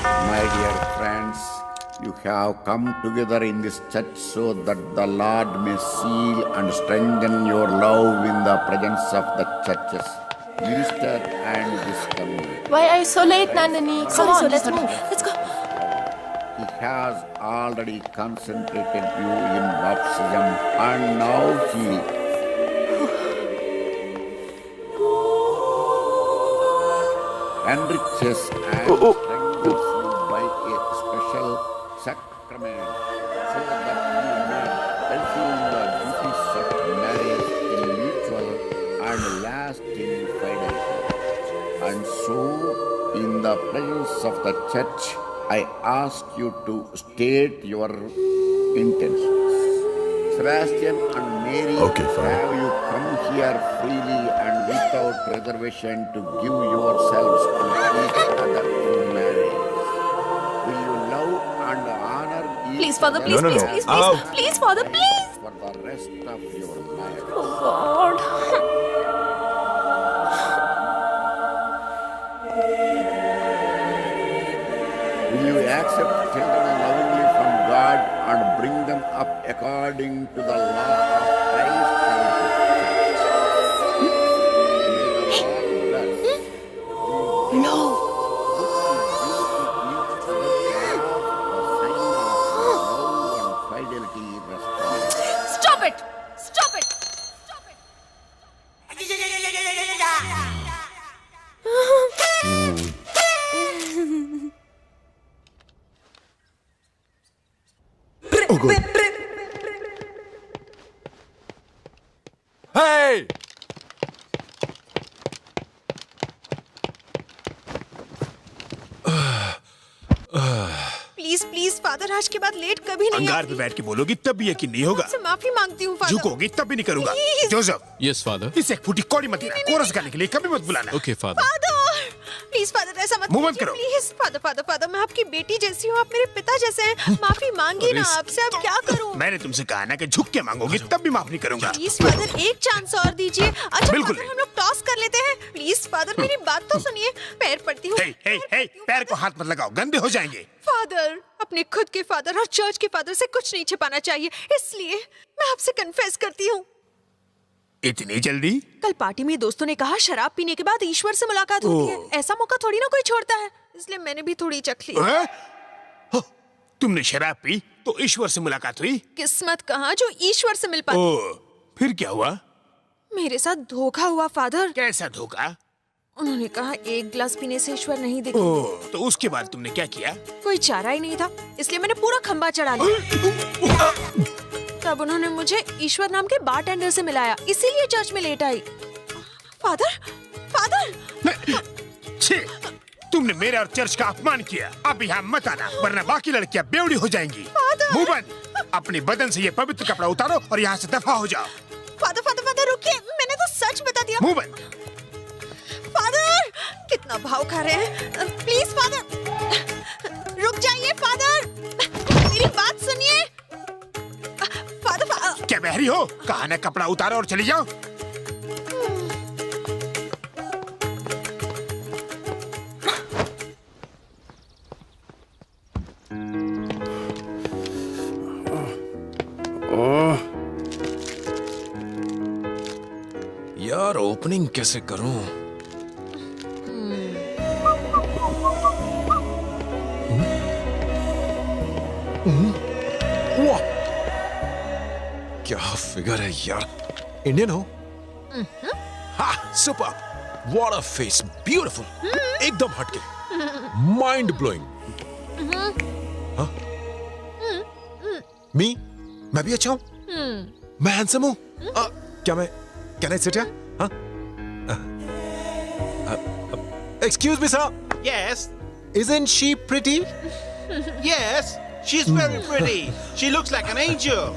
My dear friends, you have come together in this church so that the Lord may seal and strengthen your love in the presence of the churches, minister and this community. Why are you so late, Nandini? Come on, let's move. Let's go. He has already concentrated you in baptism and now he enriches and strengthens you by a special sacrament so that you may fulfill the duties of marriage in mutual and lasting fidelity. And so, in the presence of the church, I ask you to state your intentions. Sebastian and Mary, Okay, fine. have you come here freely and without reservation to give yourselves to each other in marriage? Will you love and honor each Please, Father, other please, No, no, please, no. please, please. Out. Please, Father, please. for the rest of your life? Oh, God. Will you accept children lovingly from God and bring them up according to the law of Christ and His church? May the Lord bless. No. Stop it. Stop it. Stop it. Oh, good. Hey! Please please father आज के बाद late कभी नहीं अंगार पे बैठ के बोलोगी तब भी यकीन नहीं होगा। आपसे माफी मांगती हूँ फादर। झुकोगी तब भी नहीं करूंगा। Please. Joseph, yes father. इसे एक फूटी कौड़ी मत देना। कोरस गाने के लिए कभी मत बुलाना। Okay father. Father please father ऐसा मत मुंह बंद कीजिए, करो। प्लीज फादर फादर फादर मैं आपकी बेटी जैसी हूँ, आप मेरे पिता जैसे हैं। माफी मांगी ना आपसे, अब क्या करूँ? मैंने तुमसे कहा ना कि झुक के मांगोगी तब भी माफ नहीं करूंगा। प्लीज फादर एक चांस और दीजिए। अच्छा बिल्कुल फादर नहीं। हम लोग टॉस कर लेते हैं। प्लीज फादर मेरी बात तो सुनिए, पैर पड़ती हूँ। हे हे हे, पैर को हाथ मत लगाओ, गंदे हो जाएंगे। फादर अपने खुद के फादर और चर्च के फादर से कुछ नहीं छिपाना चाहिए, इसलिए मैं आपसे कन्फेस करती हूँ। इतनी जल्दी? कल पार्टी में दोस्तों ने कहा शराब पीने के बाद ईश्वर से मुलाकात होती है। ऐसा मौका थोड़ी ना कोई छोड़ता है, इसलिए मैंने भी थोड़ी चख ली। हैं? हो, तुमने शराब पी तो ईश्वर से मुलाकात हुई? किस्मत कहाँ जो ईश्वर से मिल पाती। ओ, फिर क्या हुआ? मेरे साथ धोखा हुआ फादर। कैसा धोखा? उन्होंने कहा एक गिलास पीने से ईश्वर नहीं दिखता। ओ, तो उसके बाद तुमने क्या किया? कोई चारा ही नहीं था, इसलिए मैंने पूरा खंबा चढ़ा लिया। तब उन्होंने मुझे ईश्वर नाम के बारटेंडर से मिलाया, इसीलिए चर्च में लेट आई। फादर फादर छी, तुमने मेरे और चर्च का अपमान किया। अब यहाँ मत आना, वरना बाकी लड़कियाँ बेवड़ी हो जाएंगी। मुंह बंद। अपने बदन से ये पवित्र कपड़ा उतारो और यहाँ से दफा हो जाओ। फादर फादर फादर रुकिए, मैंने तो सच बता दिया। मुंह बंद। फादर कितना भाव खा रहे हैं। प्लीज फादर रुक जाइए। फादर मेरी बात सुनिए। फादर क्या बहरी हो? कहा ना कपड़ा उतारो और चली जाओ। यार ओपनिंग कैसे करूं? वाह, क्या फिगर है यार। इंडियन हो? हाँ, super. What a face, beautiful, एकदम हटके, माइंड ब्लोइंग। हाँ? मी? मैं भी अच्छा हूँ? मैं हैंडसम हूँ? क्या मैं कैन आई सिट हियर? हाँ? Excuse me, sir. Yes, Isn't she pretty? yes, she's very pretty. She looks like an angel.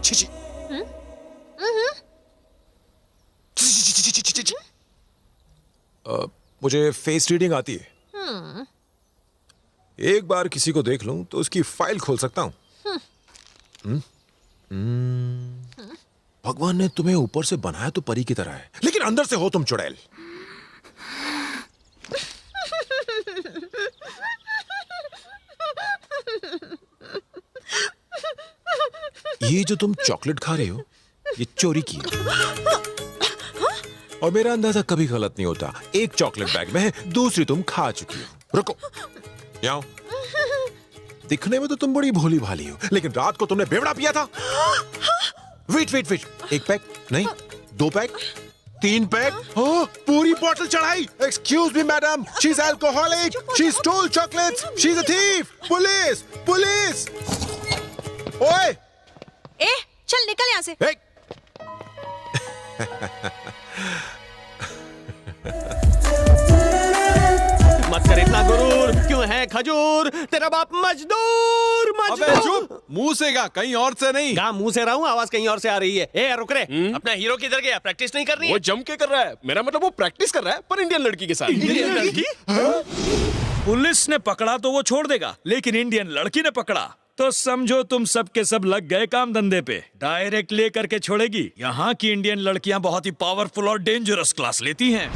Chichi. मुझे फेस रीडिंग आती है। एक बार किसी को देख लूं तो उसकी फाइल खोल सकता हूं। भगवान ने तुम्हें ऊपर से बनाया तो परी की तरह है, लेकिन अंदर से हो तुम चुड़ैल। ये जो तुम चॉकलेट खा रहे हो ये चोरी की है। और मेरा अंदाजा कभी गलत नहीं होता। एक चॉकलेट बैग में है, दूसरी तुम खा चुकी हो। रुको, यहाँ आओ। दिखने में तो तुम बड़ी भोली भाली हो, लेकिन रात को तुमने बेवड़ा पिया था। वेट, एक पैक नहीं, 2 पैक, 3 पैक, पूरी बोतल चढ़ाई। Excuse me madam, she is alcoholic, she stole chocolates, she is a thief. Police! ओए! ए, चल निकल यहाँ से। मत कर इतना गुरूर, क्यों है खजूर? तेरा बाप मजदूर। अबे चुप, मुंह से गा, कहीं और से नहीं। गा मुंह से रहा हूँ, आवाज कहीं और से आ रही है। ए रुक रे, अपना हीरो किधर गया? प्रैक्टिस नहीं करनी है? वो जम के कर रहा है। मेरा मतलब वो प्रैक्टिस कर रहा है, पर इंडियन लड़की के साथ। इंडियन लड़की? पुलिस ने पकड़ा तो वो छोड़ देगा, लेकिन इंडियन लड़की ने पकड़ा तो समझो तुम सब के सब लग गए काम धंधे पे। डायरेक्ट ले करके छोड़ेगी। यहाँ की इंडियन लड़कियाँ बहुत ही पावरफुल और डेंजरस क्लास लेती हैं।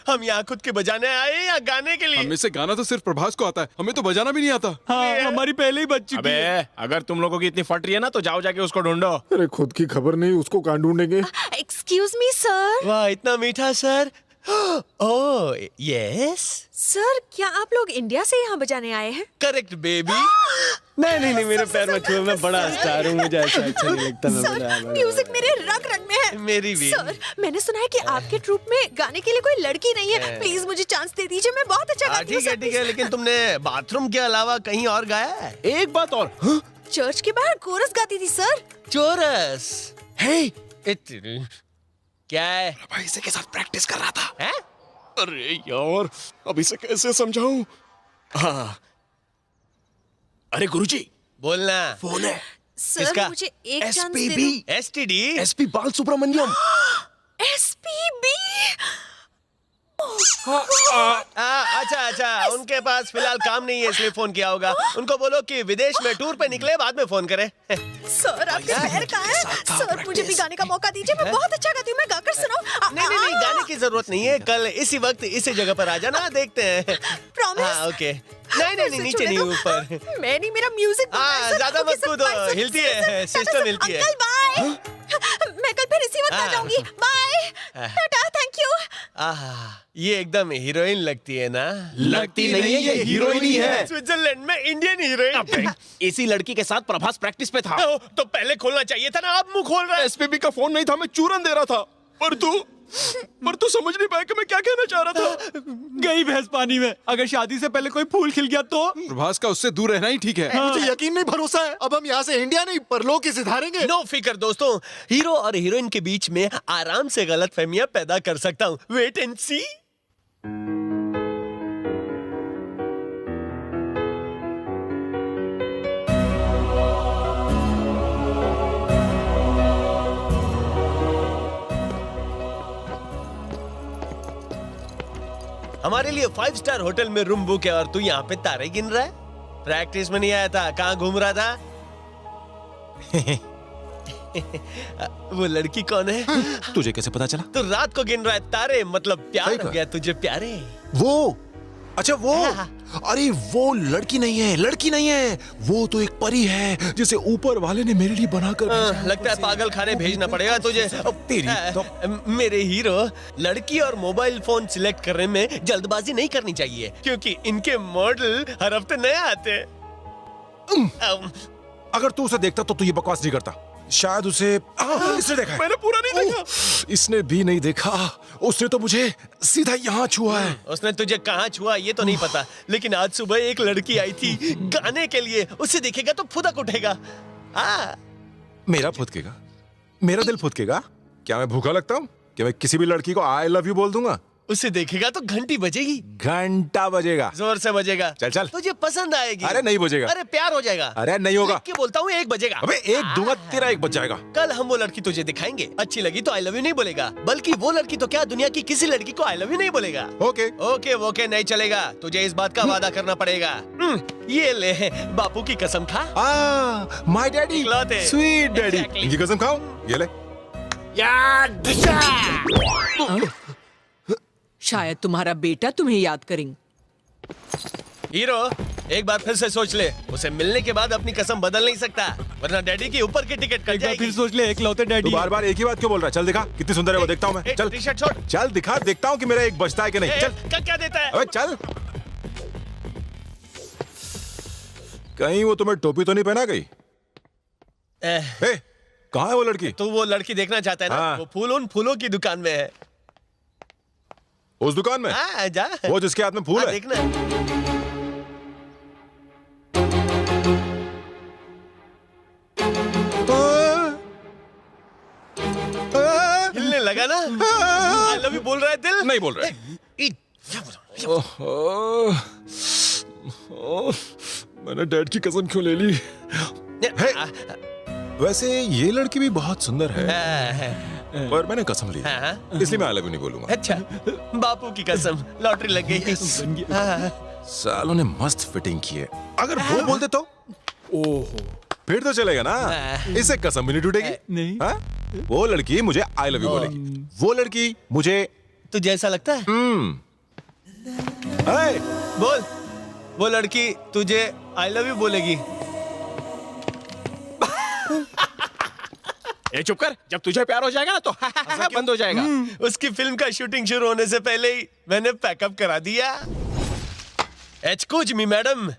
हम यहाँ खुद के बजाने आए या गाने के लिए? हमें से गाना तो सिर्फ प्रभास को आता है, हमें तो बजाना भी नहीं आता। हाँ, हमारी पहले ही बज चुकी है। अबे, अगर तुम लोगों की इतनी फट रही है ना तो जाओ जाके उसको ढूंढो। अरे खुद की खबर नहीं, उसको कहाँ ढूंढेंगे? Excuse me sir. वाह, इतना मीठा सर। ओह यस सर, क्या आप लोग इंडिया से यहाँ बजाने आए हैं? Correct baby. नहीं, मेरे पैर में छुए, मैं बड़ा स्टार हूँ, मुझे ऐसा अच्छा नहीं लगता। सर, म्यूजिक मेरे रग रग में है। मेरी भी। सर, मैंने सुना है कि आपके ट्रूप में गाने के लिए कोई लड़की नहीं है। प्लीज मुझे चांस दे दीजिए, मैं बहुत अच्छा गाती हूँ। ठीक है, लेकिन तुमने बाथरूम के अलावा कहीं और गाया है? एक बात और, चर्च के बाहर कोरस गाती थी सर। चोरस? क्या है? भाई से के साथ प्रैक्टिस कर रहा था। है? अरे यार, अब इसे कैसे समझाऊं? हाँ, अरे गुरुजी, बोलना। फोन है। सर, किसका? मुझे एक चांस दे SPB, दो। STD? SP बाल सुब्रमण्यम। SPB? अच्छा, उनके पास फिलहाल काम नहीं है इसलिए फोन किया होगा। उनको बोलो कि विदेश में टूर पे निकले, बाद में फोन करे। सर, आपके पैर कहाँ हैं? सर, मुझे भी गाने का मौका दीजिए, मैं बहुत अच्छा गाती हूँ, मैं गाकर सुनाऊं? नहीं, गाने की जरूरत नहीं है। कल इसी वक्त इसी जगह पर आ जाना, देखते हैं। प्रॉमिस? हाँ, ओके। नहीं, नीचे नहीं, ऊपर। मैं नहीं, मेरा म्यूजिक। ज्यादा मत कूदो, हिलती है, सिस्टम हिलती है। Uncle bye. मैं कल फिर इसी वक्त आ जाऊंगी। Bye, tata, thank you. ये एकदम हीरोइन लगती है ना? लगती नहीं है, ये हीरोइन ही है। स्विट्जरलैंड में इंडियन हीरोइन। इसी लड़की के साथ प्रभास प्रैक्टिस पे था। तो पहले खोलना चाहिए था ना, अब मुंह खोल रहा है। SPB का फोन नहीं था, मैं चूरन दे रहा था। पर तू समझ नहीं पाया कि मैं क्या कहना चाह रहा था। गई भैंस पानी में। अगर शादी से पहले कोई फूल खिल गया तो? प्रभास का उससे दूर रहना ही ठीक है। मुझे यकीन नहीं, भरोसा है। अब हम यहाँ से इंडिया नहीं, परलोक ही सिधारेंगे। नो फिकर दोस्तों, हीरो और हीरोइन के बीच में आराम से गलतफहमियां पैदा कर सकता हूँ। वेट एंड सी। हमारे लिए 5 स्टार होटल में रूम बुक है और तू यहाँ पे तारे गिन रहा है? प्रैक्टिस में नहीं आया था, कहाँ घूम रहा था? वो लड़की कौन है? तुझे कैसे पता चला? तू रात को गिन रहा है तारे, मतलब प्यार हो गया तुझे प्यारे। वो अच्छा, वो अरे वो लड़की नहीं है, वो तो एक परी है जिसे ऊपर वाले ने मेरे लिए बनाकर भेजा। लगता है पागल खाने भेजना पड़ेगा तुझे। तेरी तो मेरे हीरो, लड़की और मोबाइल फोन सिलेक्ट करने में जल्दबाजी नहीं करनी चाहिए, क्योंकि इनके मॉडल हर हफ्ते नए आते। अगर तू उसे देखता तो तू ये बकवास नहीं करता। शायद उसे इसने देखा है। मैंने पूरा नहीं देखा। इसने भी नहीं देखा। उसने तो मुझे सीधा यहाँ छुआ है। उसने तुझे कहाँ छुआ ये तो नहीं पता, लेकिन आज सुबह एक लड़की आई थी गाने के लिए। उसे देखेगा तो फुदक उठेगा। मेरा फुदकेगा? मेरा दिल फुदकेगा? क्या मैं भूखा लगता हूँ? क्या मैं किसी भी लड़की को आई लव यू बोल दूंगा? उसे देखेगा तो घंटी बजेगी। घंटा बजेगा। जोर से बजेगा। चल तुझे पसंद आएगी। अरे नहीं बजेगा। अरे प्यार हो जाएगा। अरे नहीं होगा। क्या बोलता हूँ, 1 बजेगा। अबे 1 दूंगा, तेरा 1 बज जाएगा। कल हम वो लड़की तुझे दिखाएंगे। अच्छी लगी तो आई लव यू नहीं बोलेगा, बल्कि वो लड़की तो क्या, दुनिया की किसी लड़की को आई लव यू नहीं बोलेगा। ओके नहीं चलेगा। तुझे इस बात का वादा करना पड़ेगा। ये ले, बापू की कसम खा। My daddy, sweet daddy. इनकी कसम खाओ। ये ले। शायद तुम्हारा बेटा तुम्हें याद करेंगे। हीरो, एक बार फिर से सोच ले, उसे मिलने के बाद अपनी कसम बदल नहीं सकता, वरना डैडी की ऊपर की टिकट कट जाएगी। फिर सोच ले, इकलौते तू डैडी। बार बार एक ही बात क्यों बोल रहा है? चल दिखा कितनी सुंदर है वो, देखता हूँ मैं। चल टी-शर्ट छोड़। चल दिखा, देखता हूँ कि मेरा एक बचता है कि नहीं। चल क्या देता है? अबे चल। कहीं वो तुम्हें टोपी तो नहीं पहना गई? कहाँ है वो लड़की? तू वो लड़की देखना चाहता है ना? हाँ। वो फूल उन फूलों की दुकान में है। उस दुकान में? हाँ, जा। वो जिसके हाथ में फूल हाँ, है? देखना। हिलने लगा ना? आई लव यू बोल रहा है दिल? नहीं बोल रहा है। मैंने डैड की कसम क्यों ले ली? वैसे ये लड़की भी बहुत सुंदर है, पर मैंने कसम ली, इसलिए मैं आई लव यू नहीं बोलूंगा। अच्छा, बापू की कसम, लॉटरी लग गई। सालों ने मस्त फिटिंग की है। अगर वो बोल दे तो ओहो, फिर तो चलेगा ना, इससे कसम भी नहीं टूटेगी। नहीं। हाँ? वो लड़की मुझे आई लव यू बोलेगी, वो लड़की मुझे। तुझे ऐसा लगता है? बोल, वो लड़की तुझे आई लव यू बोलेगी? ए चुप कर, जब तुझे प्यार हो जाएगा ना तो बंद हो जाएगा। उसकी फिल्म का शूटिंग शुरू होने से पहले ही मैंने पैकअप करा दिया। Excuse me madam.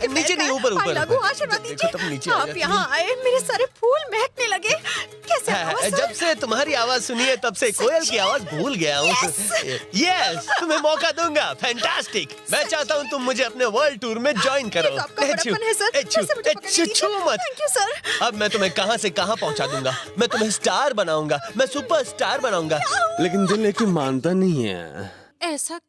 नीचे नहीं, ऊपर ऊपर। आशीर्वाद देखो तुम नीचे आप यहाँ आए, मेरे सारे फूल महकने लगे। कैसे जब से तुम्हारी आवाज सुनी है तब से कोयल की आवाज भूल गया हूँ। यस, तुम्हें मौका दूंगा। फैंटास्टिक। मैं चाहता हूँ तुम मुझे अपने वर्ल्ड टूर में ज्वाइन करो। छू मत। अब मैं तुम्हें कहाँ से कहाँ पहुँचा दूंगा। मैं तुम्हें स्टार बनाऊंगा, मैं सुपर स्टार बनाऊंगा। लेकिन दिल लेकिन मानता नहीं है। ऐसा